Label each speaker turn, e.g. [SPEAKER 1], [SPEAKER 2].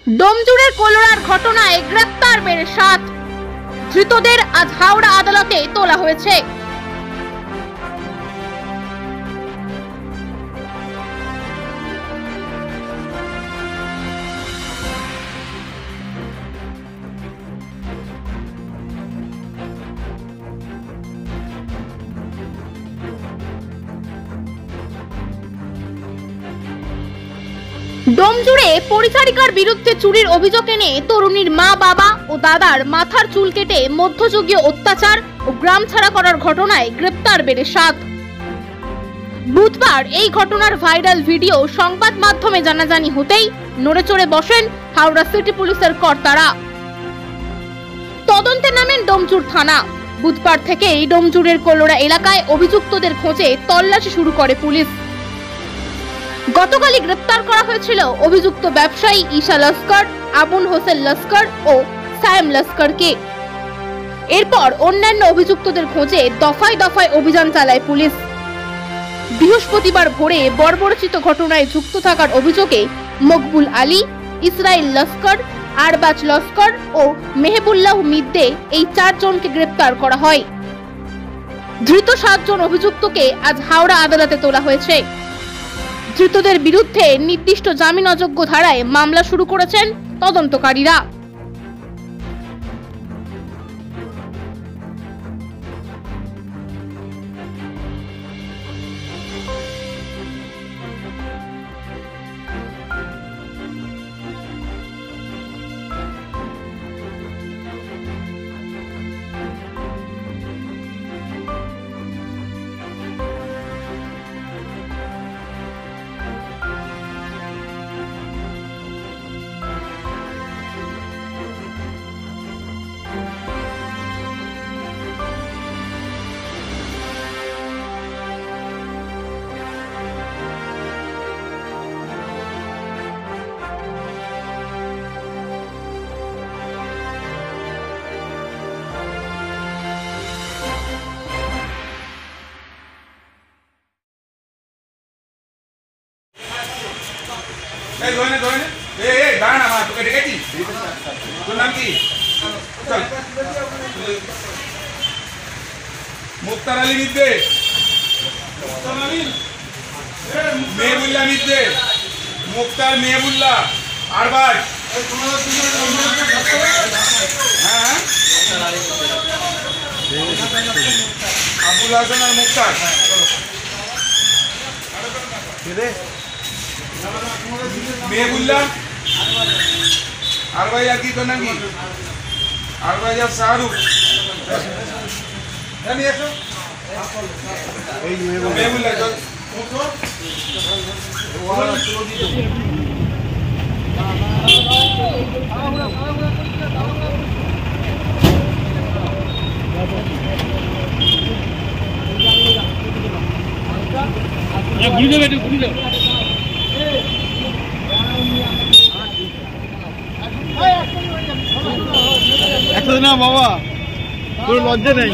[SPEAKER 1] ডোমজুড়ের কলোরার ঘটনায় গ্রেপ্তার বেড়ে 7। ধৃতদের আজ হাওড়া আদালতে তোলা হয়েছে। ডোমজুড়ে পরিচারিকার বিরুদ্ধে চুরির অভিযোগ এনে তরুণীর মা, বাবা ও দাদার মাথার চুল কেটে মধ্যযুগীয় অত্যাচার ও গ্রাম ছাড়া করার ঘটনায় গ্রেপ্তার বেড়ে 7। বুধবার এই ঘটনার ভাইরাল ভিডিও সংবাদ মাধ্যমে জানাজানি হতেই নড়েচড়ে বসেন হাওড়া সিটি পুলিশের কর্তারা। তদন্তে নামেন ডোমজুড় থানা। বুধবার থেকেই ডোমজুড়ের কলোরা এলাকায় অভিযুক্তদের খোঁজে তল্লাশি শুরু করে পুলিশ। গতকালই গ্রেপ্তার করা হয়েছিল অভিযুক্ত ব্যবসায়ী ঈশা লস্কর, আবুল হোসেন লস্কর ও সায়েম লস্করকে। এরপর অন্যান্য অভিযুক্তদের খোঁজে দফায় দফায় অভিযান চালায় পুলিশ। বৃহস্পতিবার ভোরে বর্বরচিত ঘটনায় যুক্ত থাকার অভিযোগে মকবুল আলী, ইসরাইল লস্কর, আরবাজ লস্কর ও মেহবুল্লাহ মিদ্দে এই 4 জনকে গ্রেপ্তার করা হয়। ধৃত 7 জন অভিযুক্তকে আজ হাওড়া আদালতে তোলা হয়েছে। ধৃতদের বিরুদ্ধে নির্দিষ্ট জামিন অযোগ্য ধারায় মামলা শুরু করেছেন তদন্তকারীরা।
[SPEAKER 2] মুক্তার আলী মিদ্দে, মেহবুল্লাহ মিদ্দে, মুক্তার মেহবুল্লাহ, আরবাজ, আবুল হাসান আর মুক্তার মেহবুল্লাহ, আরবাজ আর কি তোর নাম কি? আরবাজ আর শাহরুখ। মেহবুল্লাহ ঘুরে যাবে, ঘুরে যাবে। একসাথে না বাবা, কোনো লজ্জা নেই।